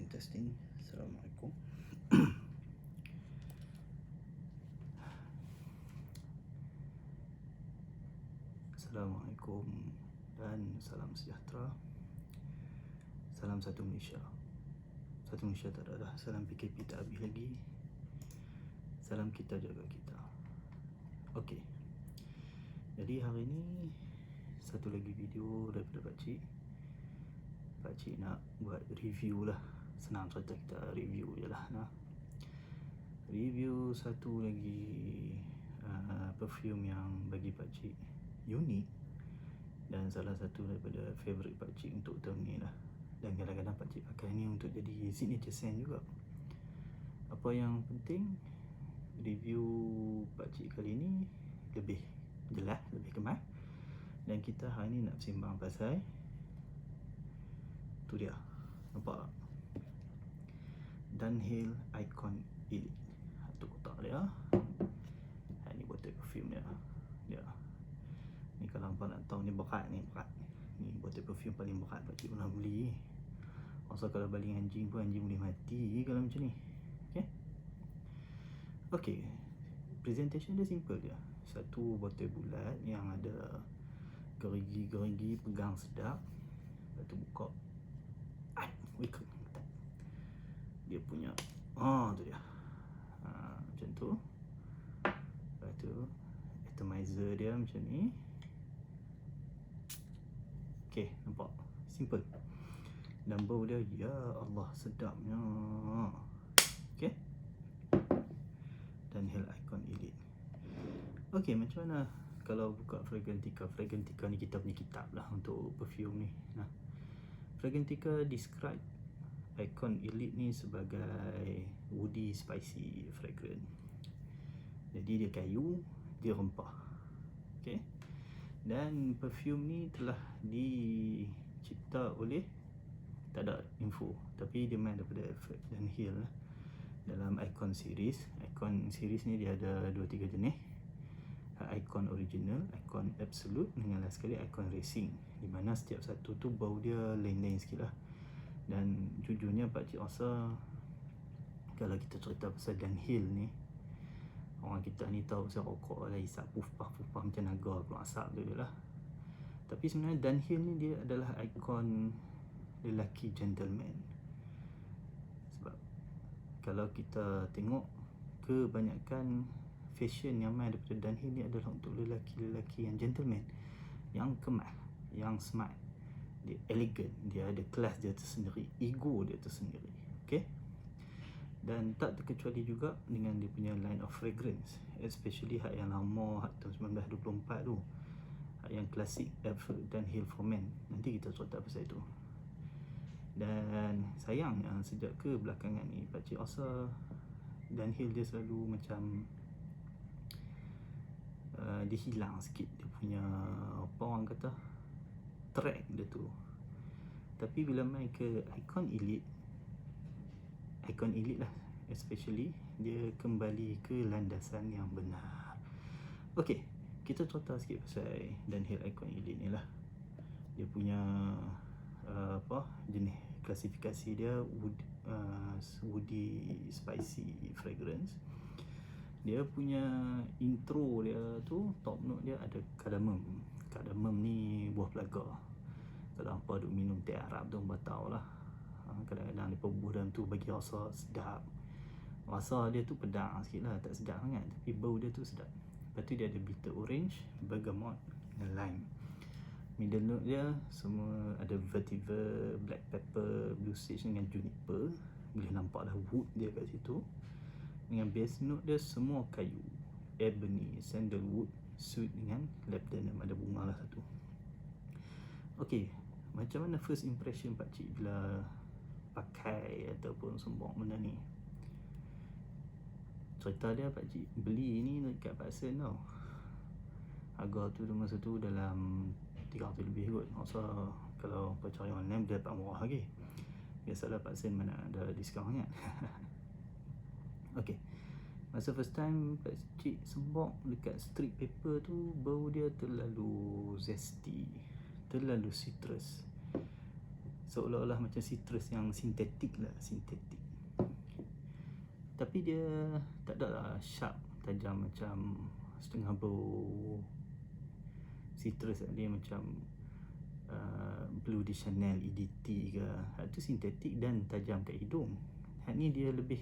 testing. Assalamualaikum. Assalamualaikum dan salam sejahtera. Salam satu Malaysia. Satu Malaysia tak ada dah. Salam PKP tak habis lagi. Salam kita jaga kita. Okey. Jadi hari ni satu lagi video daripada Pakcik. Pakcik nak buat review lah. Senang cerita, kita review je lah. Review satu lagi perfume yang bagi Pakcik unik dan salah satu daripada favourite Pakcik untuk tahun ni lah. Dan kadang-kadang Pakcik pakai ni untuk jadi signature scent juga. Apa yang penting, review Pakcik kali ni lebih jelas, lebih kemas. Dan kita hari ni nak sembang pasal tu dia, nampak tak? Dunhill Icon Elite. Tu kotak dia. Ni botol perfume dia. Ni kalau hampa nak tahu ni berat ni, berat. Ni botol perfume paling berat Pakcik pernah beli. Masa kalau baling anjing pun anjing boleh mati kalau macam ni. Okey. Presentation dia simple je. Satu botol bulat yang ada gerigi-gerigi, pegang sedap. Lepas tu buka. Dia punya tu dia. Macam tu. Lepas tu atomizer dia macam ni. Okey, nampak? Simple. Dan bau dia, ya Allah, sedapnya. Okey. Dunhill Icon Elite. Okey, macam mana kalau buka Fragrantica? Fragrantica ni kita punya kitab lah untuk perfume ni. Fragrantica describe Icon Elite ni sebagai woody spicy fragrance. Jadi dia kayu, dia rempah. Okey. Dan perfume ni telah dicipta oleh, tak ada info, tapi dia main daripada Dunhill lah. Dalam Icon series. Icon series ni dia ada 2-3 jenis. Icon original, Icon absolute, dengan last sekali Icon racing. Di mana setiap satu tu bau dia lain-lain sikit lah. Dan jujurnya Pakcik rasa kalau kita cerita pasal Dunhill ni, orang kita ni tahu pasal rokok lah, isap puff-puff macam naga keluar asap tu je lah. Tapi sebenarnya Dunhill ni dia adalah ikon lelaki gentleman. Sebab kalau kita tengok, kebanyakan fashion yang main daripada Dunhill ni adalah untuk lelaki-lelaki yang gentleman, yang kemas, yang smart. Dia elegant, dia ada kelas dia tersendiri, ego dia tersendiri. Okay. Dan tak terkecuali juga dengan dia punya line of fragrance, especially hak yang lama, hak tahun 1924 tu, hak yang klasik Dunhill for Men. Nanti kita cerita pasal itu. Dan sayangnya sejak ke belakangan ni Pakcik rasa Dunhill dia selalu macam dia hilang sikit dia punya, apa orang kata, track dia tu. Tapi bila main ke Icon Elite lah especially, dia kembali ke landasan yang benar. Okey, kita cerita sikit pasal Dunhill Icon Elite ni lah. Dia punya jenis klasifikasi dia woody spicy fragrance. Dia punya intro dia tu, top note dia ada cardamom. Cardamom ni buah pelaga. Kalau hampa duk minum teh Arab tu, hampa tahu lah. Kadang-kadang dia bubuh dalam tu bagi rasa sedap. Rasa dia tu pedang sikit lah, tak sedap sangat, tapi bau dia tu sedap. Lepas tu dia ada bitter orange, bergamot dan lime. Middle note dia semua ada vetiver, black pepper, blue sage dengan juniper. Boleh nampak dah wood dia kat situ. Dengan base note dia semua kayu, ebony, sandalwood, sweet dengan labdanum, ada bunga lah satu. Okey, macam mana first impression Pakcik bila pakai ataupun sembang benda ni? Cerita dia, Pakcik beli ni dekat Paksen tau. Harga tu masa tu dalam 300 lebih kot. Masa kalau cari online dia tak murah lagi. Biasalah Paksen mana ada diskaun sangat. Okey. Masa first time Pakcik sembok dekat street paper tu, bau dia terlalu zesty, terlalu citrus. seolah-olah macam citrus yang sintetik lah, sintetik. Tapi dia tak ada lah sharp, tajam macam setengah bau citrus. Dia macam Blue de Chanel EDT ke, itu sintetik dan tajam kat hidung. Ni dia lebih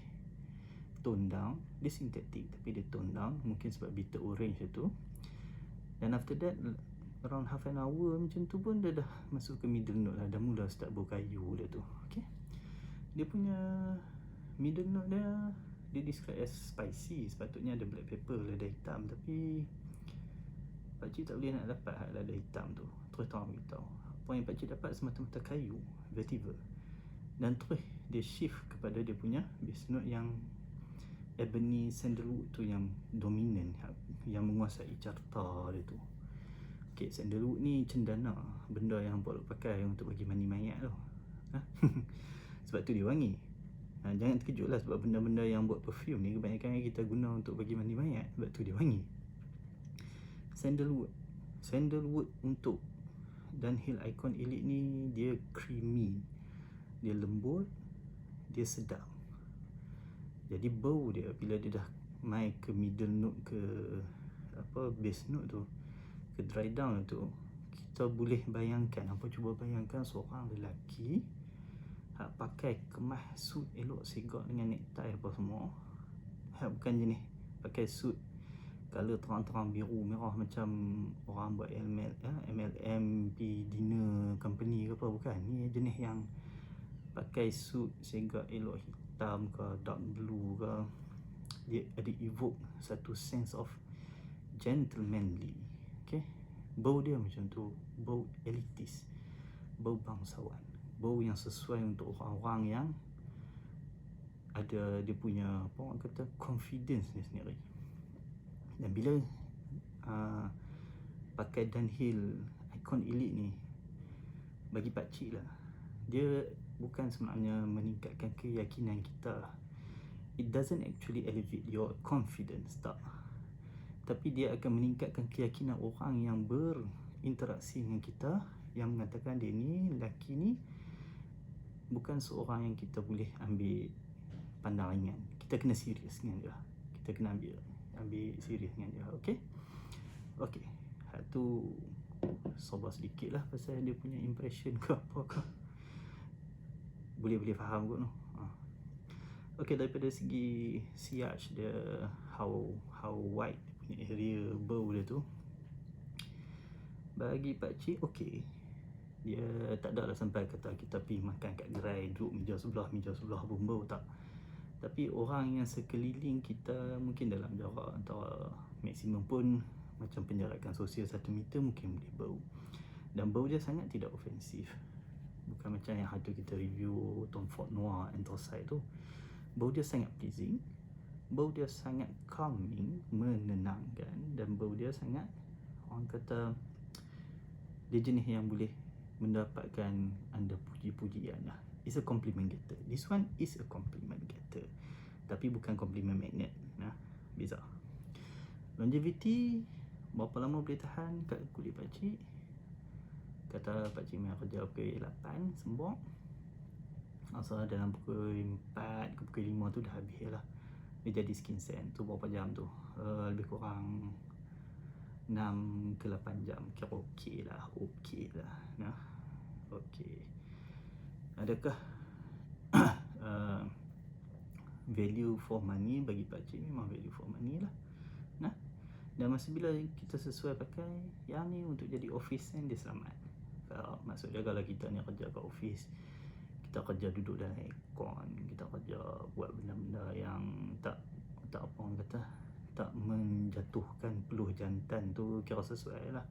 tone down. Dia sintetik tapi dia tone down, mungkin sebab bitter orange tu. Dan after that around half an hour macam tu pun dia dah masuk ke middle note lah, dah mula start bau kayu dia tu. Okay, dia punya middle note dia describe as spicy. Sepatutnya ada black pepper, lada hitam, tapi pakcik tak boleh nak dapat lada hitam tu. Terus terang beritahu, apa yang pakcik dapat semata-mata kayu, vetiver. Dan terus dia shift kepada dia punya base note yang ebony sandalwood tu, yang dominan, yang menguasai carta dia tu. Okay, sandalwood ni cendana, benda yang boleh pakai untuk bagi mandi mayat tu. Sebab tu dia wangi. Jangan terkejut lah, sebab benda-benda yang buat perfume ni kebanyakan kita guna untuk bagi mandi mayat. Sebab tu dia wangi. Sandalwood untuk Dunhill Icon Elite ni, dia creamy, dia lembut, dia sedap. Jadi bau dia bila dia dah mai ke middle note, ke base note tu, ke dry down tu, kita boleh bayangkan, cuba bayangkan seorang lelaki pakai kemas suit elok segak dengan necktie apa semua. Bukan jenis pakai suit color terang-terang biru merah macam orang buat MLM pergi dinner company ke apa, bukan. Ni jenis yang pakai suit segak elok hitam ke dark blue ke. Dia ada evoke satu sense of gentlemanly. Okay, bau dia macam tu, bau elitis, bau bangsawan, bau yang sesuai untuk orang-orang yang ada dia punya apa orang kata confidence dia sendiri. Dan bila pakai Dunhill Icon Elite ni, bagi pakcik lah, dia bukan sebenarnya meningkatkan keyakinan kita. It doesn't actually elevate your confidence, tak. Tapi dia akan meningkatkan keyakinan orang yang berinteraksi dengan kita, yang mengatakan dia ni, lelaki ni bukan seorang yang kita boleh ambil pandang ringan. Kita kena serius dengan dia. Kita kena ambil serius dengan dia. Okay, tu sabar sedikit lah pasal dia punya impression ke apa ke. Boleh faham kot no. Okay, daripada segi siage dia, how wide dia punya area bau dia tu, bagi pakcik okay. Dia tak ada lah sampai kata kita pergi makan kat gerai, duduk meja sebelah pun bau, tak. Tapi orang yang sekeliling kita, mungkin dalam jarak antara maksimum pun macam penjarakan sosial 1 meter, mungkin boleh bau. Dan bau dia sangat tidak ofensif. Bukan macam yang hari tu kita review Tom Ford Noir Anthracite tu. Bau dia sangat pleasing, bau dia sangat calming, menenangkan. Dan bau dia sangat, orang kata, dia jenis yang boleh mendapatkan anda puji-pujian lah. It's a compliment getter. This one is a compliment getter, tapi bukan compliment magnet. Beza. Longevity, berapa lama boleh tahan kat kulit pakcik? Kata pakcik main kerja pukul 8 sembok, asal dalam pukul 4 ke pukul 5 tu dah habis lah. Dia jadi skin sand tu berapa jam tu? Lebih kurang 6 ke 8 jam. Kira okey lah. Okay. Adakah value for money? Bagi pakcik memang value for money lah. Dan masa bila kita sesuai pakai yang ni untuk jadi office kan, dia selamat. Maksud dia kalau kita ni kerja kat office, kita kerja duduk dalam aircon, kita kerja buat benda-benda yang tak apa orang kata, tak menjatuhkan peluh jantan tu, kira sesuai lah.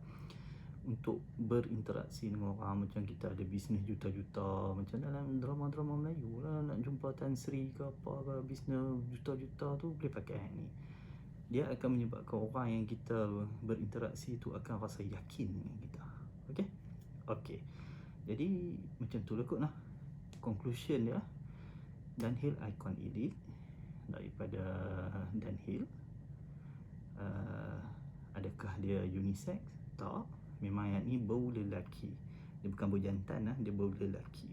Untuk berinteraksi dengan orang, macam kita ada bisnes juta-juta, macam dalam drama-drama Melayu lah, nak jumpa Tan Sri ke apa ke, bisnes juta-juta tu boleh pakai ni. Dia akan menyebabkan orang yang kita berinteraksi tu akan rasa yakin dengan kita. Okay. Jadi macam tu lah kot lah conclusion dia. Dunhill Icon Elite daripada Dunhill. Adakah dia unisex? Tak. Memang yang ni bau lelaki. Dia bukan bau jantan lah, dia bau lelaki.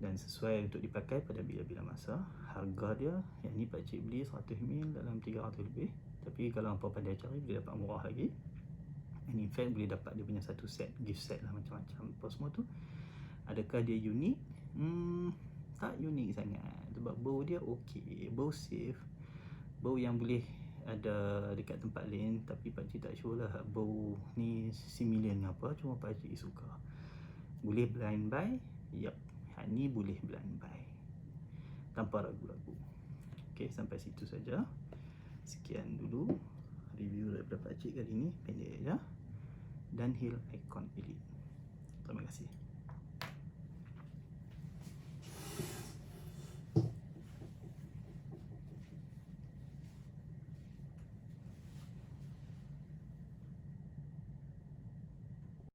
dan sesuai untuk dipakai pada bila-bila masa. Harga dia, yang ni pakcik beli 100ml dalam 300 lebih, tapi kalau hampa pandai cari boleh dapat murah lagi. And in fact boleh dapat dia punya satu set, gift set lah, macam-macam apa semua tu. Adakah dia unik? Tak unik sangat, sebab bau dia okey, bau safe, bau yang boleh ada dekat tempat lain, tapi pakcik tak sure lah bau ni similar dengan apa, cuma pakcik suka. Boleh blind buy? Yup, hak ni boleh blind buy tanpa ragu-ragu. Okey, sampai situ saja. Sekian dulu review daripada pakcik kali ni, pendek aja. Dunhill Icon Elite. Terima kasih.